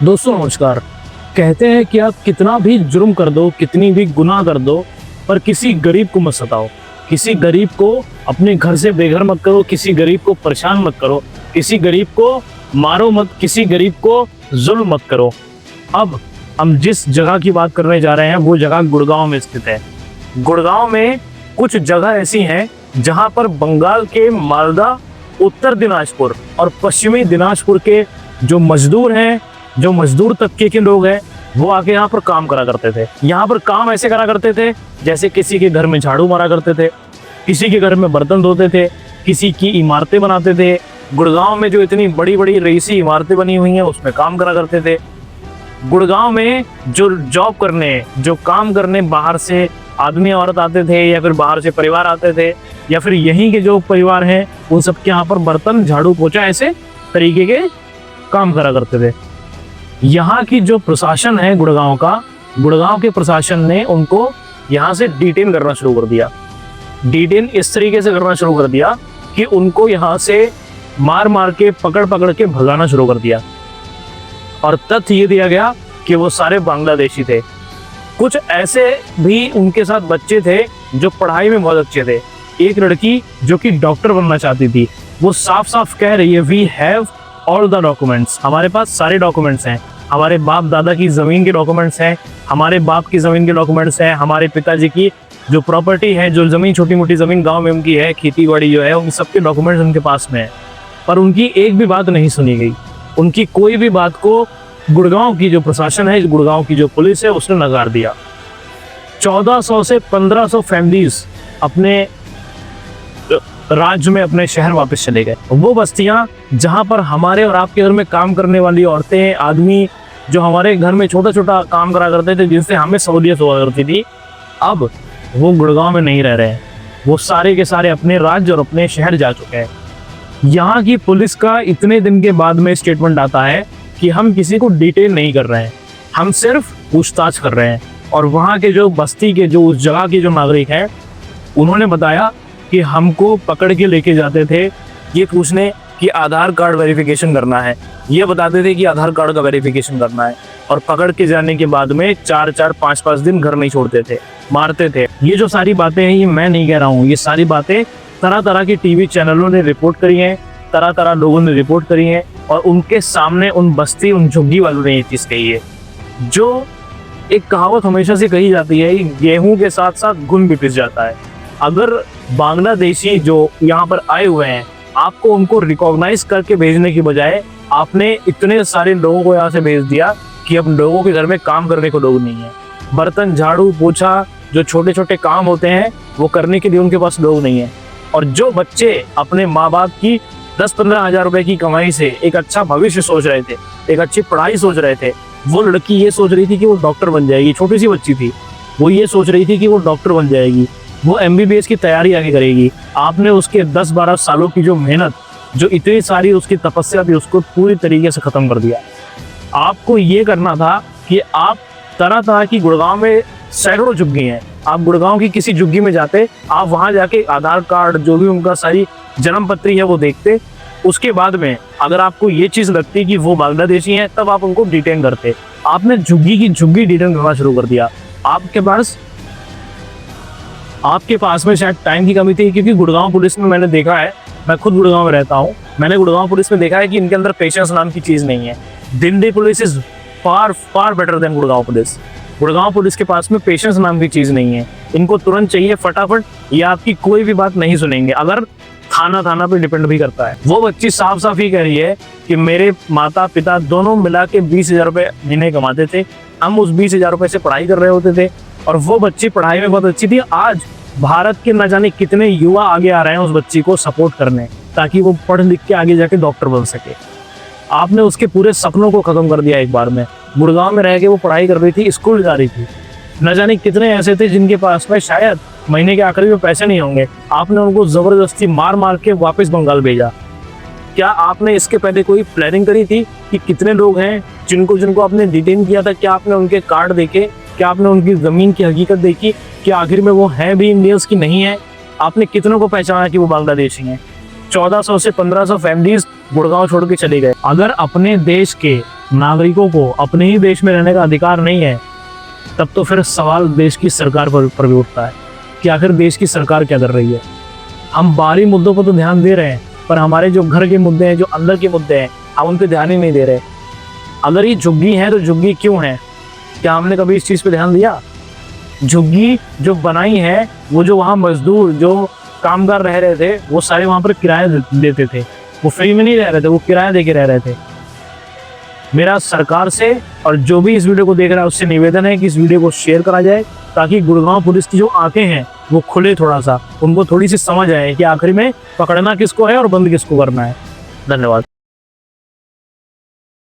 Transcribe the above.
दोस्तों नमस्कार। कहते हैं कि आप कितना भी जुर्म कर दो, कितनी भी गुनाह कर दो, पर किसी गरीब को मत सताओ। किसी गरीब को अपने घर से बेघर मत करो, किसी गरीब को परेशान मत करो, किसी गरीब को मारो मत, किसी गरीब को जुल्म मत करो। अब हम जिस जगह की बात करने जा रहे हैं वो जगह गुड़गांव में स्थित है। गुड़गांव में कुछ जगह ऐसी हैं जहां पर बंगाल के मालदा, उत्तर दिनाजपुर और पश्चिमी दिनाजपुर के जो मजदूर हैं, जो मजदूर तबके के लोग हैं, वो आके यहाँ पर काम करा करते थे। यहाँ पर काम ऐसे करा करते थे जैसे किसी के घर में झाड़ू मारा करते थे, किसी के घर में बर्तन धोते थे, किसी की इमारतें बनाते थे। गुड़गांव में जो इतनी बड़ी बड़ी रईसी इमारतें बनी हुई हैं उसमें काम करा करते थे। गुड़गांव में जो जॉब करने, जो काम करने बाहर से आदमी औरत आते थे या फिर बाहर से परिवार आते थे या फिर यहीं के जो परिवार हैं उन सबके यहाँ पर बर्तन, झाड़ू, पोछा ऐसे तरीके के काम करा करते थे। यहाँ की जो प्रशासन है गुड़गांव का, गुड़गांव के प्रशासन ने उनको यहाँ से डिटेन करना शुरू कर दिया। डिटेन इस तरीके से करना शुरू कर दिया कि उनको यहाँ से मार मार के, पकड़ पकड़ के भगाना शुरू कर दिया। और तथ्य ये दिया गया कि वो सारे बांग्लादेशी थे। कुछ ऐसे भी उनके साथ बच्चे थे जो पढ़ाई में बहुत अच्छे थे। एक लड़की जो कि डॉक्टर बनना चाहती थी, वो साफ साफ कह रही है, we have all the documents, हमारे पास सारे डॉक्यूमेंट्स हैं। हमारे बाप दादा की ज़मीन के डॉक्यूमेंट्स हैं, हमारे बाप की ज़मीन के डॉक्यूमेंट्स हैं, हमारे पिताजी की जो प्रॉपर्टी है, जो ज़मीन, छोटी मोटी ज़मीन गांव में उनकी है, खेती बाड़ी जो है, उन सबके डॉक्यूमेंट्स उनके पास में है। पर उनकी एक भी बात नहीं सुनी गई। उनकी कोई भी बात को गुड़गांव की जो प्रशासन है, गुड़गांव की जो पुलिस है, उसने नकार दिया। 1400 से 1500 फैमिलीज अपने राज्य में, अपने शहर वापस चले गए। वो बस्तियां जहां पर हमारे और आपके घर में काम करने वाली औरतें, आदमी जो हमारे घर में छोटा छोटा काम करा करते थे, जिनसे हमें सहूलियत हुआ करती थी, अब वो गुड़गांव में नहीं रह रहे हैं। वो सारे के सारे अपने राज्य और अपने शहर जा चुके हैं। यहाँ की पुलिस का इतने दिन के बाद में स्टेटमेंट आता है कि हम किसी को डिटेन नहीं कर रहे हैं, हम सिर्फ पूछताछ कर रहे हैं। और वहाँ के जो बस्ती के, जो उस जगह के जो नागरिक हैं, उन्होंने बताया कि हमको पकड़ के लेके जाते थे ये पूछने कि आधार कार्ड वेरिफिकेशन करना है, ये बताते थे कि आधार कार्ड का वेरिफिकेशन करना है, और पकड़ के जाने के बाद में 4-4, 5-5 दिन घर नहीं छोड़ते थे, मारते थे। ये जो सारी बातें हैं, ये मैं नहीं कह रहा हूँ, ये सारी बातें तरह तरह के टीवी चैनलों ने रिपोर्ट करी हैं, तरह तरह लोगों ने रिपोर्ट करी हैं, और उनके सामने उन बस्ती, उन झुग्गी वालों ने ये चीज़ कही है। जो एक कहावत हमेशा से कही जाती है, गेहूं के साथ साथ घुन भी पिस जाता है। अगर बांग्लादेशी जो यहाँ पर आए हुए हैं, आपको उनको रिकॉग्नाइज करके भेजने की बजाय आपने इतने सारे लोगों को यहाँ से भेज दिया कि अब लोगों के घर में काम करने को लोग नहीं है। बर्तन, झाड़ू, पोछा, जो छोटे छोटे काम होते हैं वो करने के लिए उनके पास लोग नहीं है। और जो बच्चे अपने माँ बाप की 10-15 हज़ार रुपए की कमाई से एक अच्छा भविष्य सोच रहे थे, एक अच्छी पढ़ाई सोच रहे थे, वो लड़की ये सोच रही थी कि वो डॉक्टर बन जाएगी। छोटी सी बच्ची थी, वो ये सोच रही थी कि वो डॉक्टर बन जाएगी, वो MBBS की तैयारी आगे करेगी। आपने उसके 10-12 सालों की जो मेहनत, जो इतनी सारी उसकी तपस्या थी, उसको पूरी तरीके से खत्म कर दिया। आपको ये करना था कि आप तरह तरह की, गुड़गांव में सैकड़ों झुग्गी हैं, आप गुड़गांव की किसी झुग्गी में जाते, आप वहां जाके आधार कार्ड, जो भी उनका सारी जन्म पत्री है वो देखते। उसके बाद में अगर आपको ये चीज लगती कि वो बांग्लादेशी हैं, तब आप उनको डिटेन करते। आपने झुग्गी की झुग्गी डिटेन करना शुरू कर दिया। आपके पास में शायद टाइम की कमी थी, क्योंकि गुड़गांव पुलिस में मैंने देखा है, मैं खुद गुड़गांव में रहता हूँ, मैंने गुड़गांव पुलिस में देखा है कि इनके अंदर पेशेंस नाम की चीज नहीं है। Delhi police is far far better than Gurgaon police. Gurgaon police के पास में पेशेंस नाम की चीज नहीं है। इनको तुरंत चाहिए फटाफट, ये आपकी कोई भी बात नहीं सुनेंगे। अगर थाना पे डिपेंड भी करता है। वो बच्ची साफ साफ ही कह रही है कि मेरे माता पिता दोनों मिला के 20,000 रुपए महीने कमाते थे, हम उस 20,000 रुपए से पढ़ाई कर रहे होते थे, और वो बच्ची पढ़ाई में बहुत अच्छी थी। आज भारत के न जाने कितने युवा आगे आ रहे हैं उस बच्ची को सपोर्ट करने, ताकि वो पढ़ लिख के आगे जाके डॉक्टर बन सके। आपने उसके पूरे सपनों को खत्म कर दिया एक बार में। गुड़गांव में रह के वो पढ़ाई कर रही थी, स्कूल जा रही थी, न जाने कितने ऐसे थे जिनके पास में शायद महीने के आखिरी में पैसे नहीं होंगे। आपने उनको जबरदस्ती मार मार के वापस बंगाल भेजा। क्या आपने इसके पहले कोई प्लानिंग करी थी कि कितने लोग हैं जिनको आपने डिटेन किया था? क्या आपने उनके कार्ड देखे? क्या आपने उनकी जमीन की हकीकत देखी कि आखिर में वो हैं भी इंडियंस की नहीं है? आपने कितनों को पहचाना कि वो बांग्लादेशी हैं? 1400 से 1500 फैमिलीज गुड़गांव छोड़ के चले गए। अगर अपने देश के नागरिकों को अपने ही देश में रहने का अधिकार नहीं है, तब तो फिर सवाल देश की सरकार पर भी उठता है कि आखिर देश की सरकार क्या कर रही है। हम बाहरी मुद्दों पर तो ध्यान दे रहे हैं, पर हमारे जो घर के मुद्दे हैं, जो अंदर के मुद्दे हैं, हम उन पर ध्यान ही नहीं दे रहे। अगर ये झुग्गी है तो झुग्गी क्यों है? क्या हमने कभी इस चीज़ पे ध्यान दिया? झुग्गी जो बनाई है, वो जो वहाँ मजदूर जो कामगार रह रहे थे, वो सारे वहाँ पर किराया देते थे। वो फ्री में नहीं रह रहे थे, वो किराया दे के रह रहे थे। मेरा सरकार से और जो भी इस वीडियो को देख रहा है उससे निवेदन है कि इस वीडियो को शेयर करा जाए, ताकि गुड़गांव पुलिस की जो आंखें हैं वो खुले, थोड़ा सा उनको थोड़ी सी समझ आए कि आखिर में पकड़ना किसको है और बंद किसको करना है। धन्यवाद।